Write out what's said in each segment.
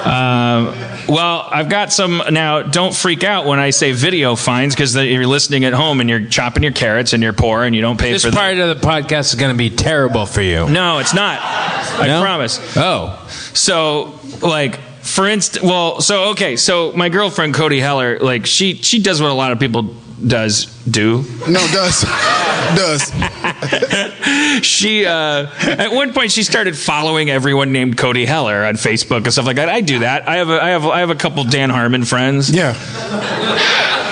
Well, I've got some now. Don't freak out when I say video fines, because you're listening at home and you're chopping your carrots and you're poor and you don't pay this for This part of the podcast is going to be terrible for you. No, it's not. I promise. Oh. So, like, for instance, so my girlfriend, Cody Heller, like, she does what a lot of people does. She at one point she started following everyone named Cody Heller on Facebook and stuff like that. I do that. I have a couple Dan Harmon friends. Yeah.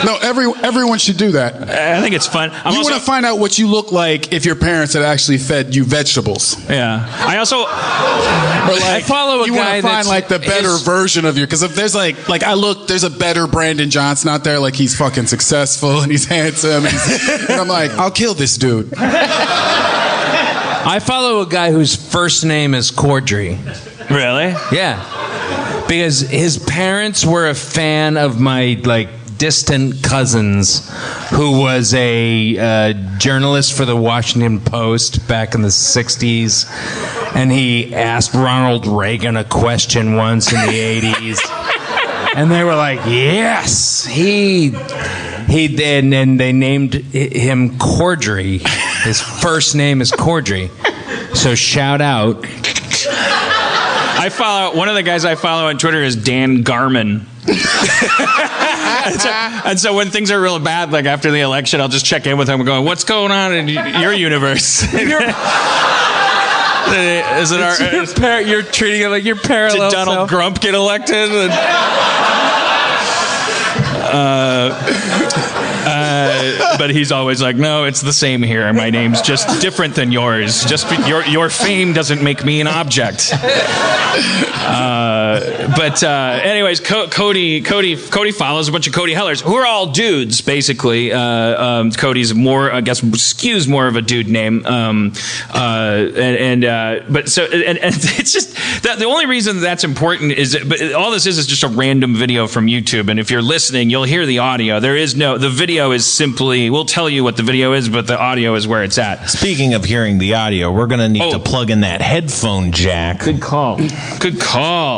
No, everyone should do that. I think it's fun. You want to find out what you look like if your parents had actually fed you vegetables. Yeah. I also I follow a you guy want to find like the better version of you, because if there's there's a better Brandon Johnson out there, like he's fucking successful and he's handsome, and I'm like, I'll kill this dude. I follow a guy whose first name is Cordry. Really? Yeah. Because his parents were a fan of my distant cousins, who was a journalist for the Washington Post back in the 60s, and he asked Ronald Reagan a question once in the 80s, and they were like, yes, he did, and they named him Cordry. His first name is Cordry, so shout out. One of the guys I follow on Twitter is Dan Garman. and so when things are real bad, like after the election, I'll just check in with him and go, what's going on in your universe? Is it you're treating it like you're parallel. Did Donald Trump get elected? But he's always like, no, it's the same here. My name's just different than yours. Just your fame doesn't make me an object. Anyways, Cody follows a bunch of Cody Hellers, who are all dudes, basically. Cody's more, I guess, skews more of a dude name. But it's just the only reason that's important is, but all this is just a random video from YouTube. And if you're listening, you'll hear the audio. The video is simply, we'll tell you what the video is, but the audio is where it's at. Speaking of hearing the audio, we're going to need to plug in that headphone jack. Good call,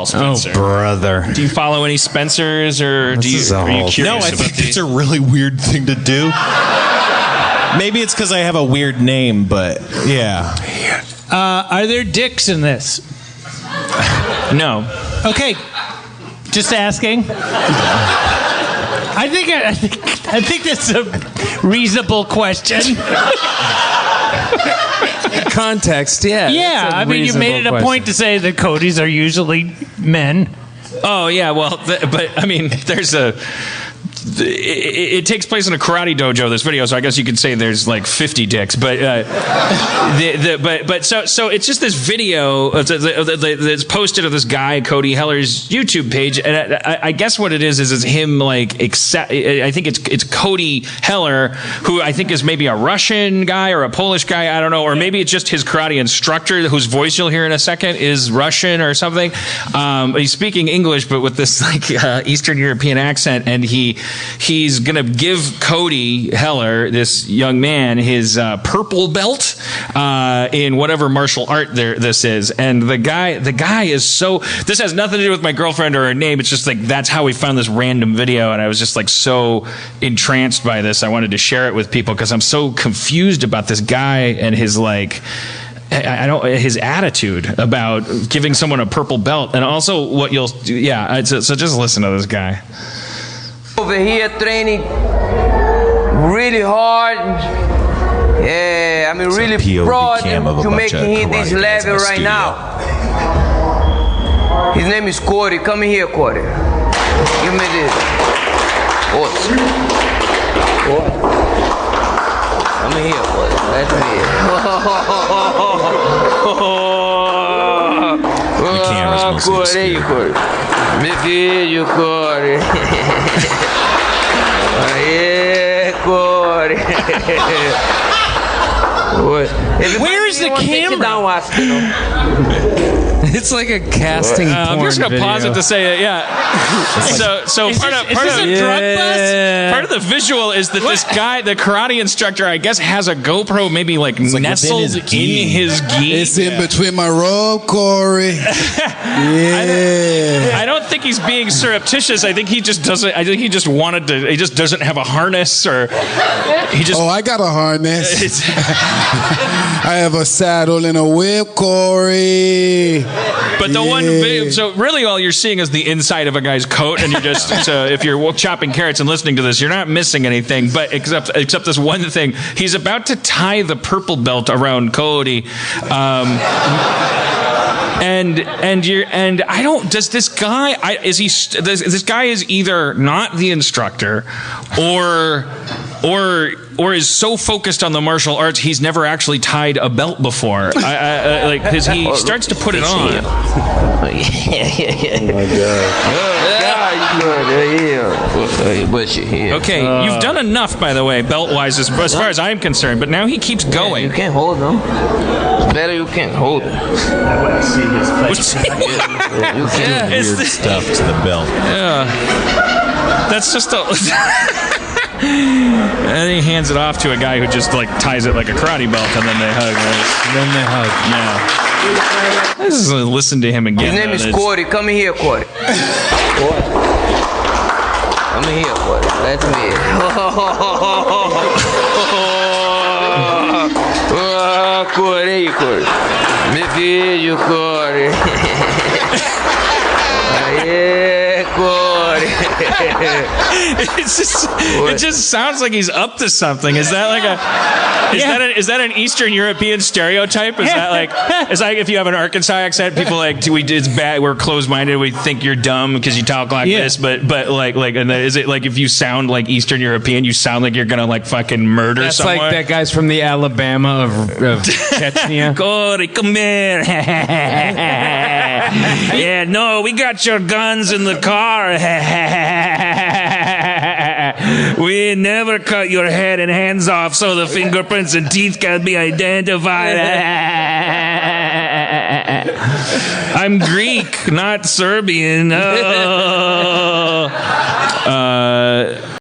Spencer. Oh, brother. Do you follow any Spencers, or are you curious? No, I think it's a really weird thing to do. Maybe it's because I have a weird name, but yeah. Are there dicks in this? No. Okay, just asking. I think that's a reasonable question. In context, yeah. Yeah, I mean, you made it a point to say that Codys are usually men. Oh yeah, well, but I mean, it takes place in a karate dojo, this video, so I guess you could say there's like 50 dicks, but so it's just this video that's posted of this guy Cody Heller's YouTube page, and I guess what it is him I think it's Cody Heller, who I think is maybe a Russian guy or a Polish guy, I don't know, or maybe it's just his karate instructor whose voice you'll hear in a second is Russian or something. He's speaking English but with this Eastern European accent, and he's gonna give Cody Heller, this young man, his purple belt in whatever martial art this is. And the guy is so. This has nothing to do with my girlfriend or her name. It's just like that's how we found this random video, and I was just like so entranced by this. I wanted to share it with people because I'm so confused about this guy and his his attitude about giving someone a purple belt, and also what you'll do. Yeah, so just listen to this guy. Over here training really hard. Yeah, I mean really proud to make him this level right now. His name is Cody. Come here, Cody. Give me this. Awesome. Come here, Cody. Let me hear. The camera's mostly Cody, Cody. Me filho, Cody. Aê, Cody. Where is the camera? It's like a casting porn I'm just going to pause it to say it, yeah. So is this a drug bust? Part of the visual is that this guy, the karate instructor, I guess has a GoPro maybe nestled in his gi. It's in between my robe, Corey. Yeah. I don't think he's being surreptitious. I think he just doesn't. I think he just wanted to. He just doesn't have a harness, or he just. Oh, I got a harness. I have a saddle and a whip, Corey. But the one, so really all you're seeing is the inside of a guy's coat, and you're just, so if you're chopping carrots and listening to this, you're not missing anything, but except this one thing. He's about to tie the purple belt around Cody. And I don't, does this guy, this guy is either not the instructor or is so focused on the martial arts he's never actually tied a belt before. Like, because he starts to put it on. Oh my God. Okay, you've done enough, by the way, belt-wise, as far as I'm concerned, but now he keeps going. You can't hold them. It's better you can't hold them. I want to see his face. You can't. Weird stuff to the belt. Yeah. That's just a... And he hands it off to a guy who just like ties it like a karate belt, and then they hug. Right? Then they hug. Yeah. Let's just listen to him again. His name is Cody. Come here, Cody. Come here, Cody. Let me. Cody, Cody. Me vídeo, Cody. Aê, Cody. It just sounds like he's up to something. Is that like is that an Eastern European stereotype? Is that like, it's like if you have an Arkansas accent, people like it's bad. We're closed-minded. We think you're dumb because you talk like this. But like, and is it like if you sound like Eastern European, you sound like you're gonna like fucking murder That's someone? like that guy's from the Alabama of Chechnya. Cody, come here. Yeah, no, we got your guns in the car. We never cut your head and hands off so the fingerprints and teeth can be identified. I'm Greek, not Serbian. Oh.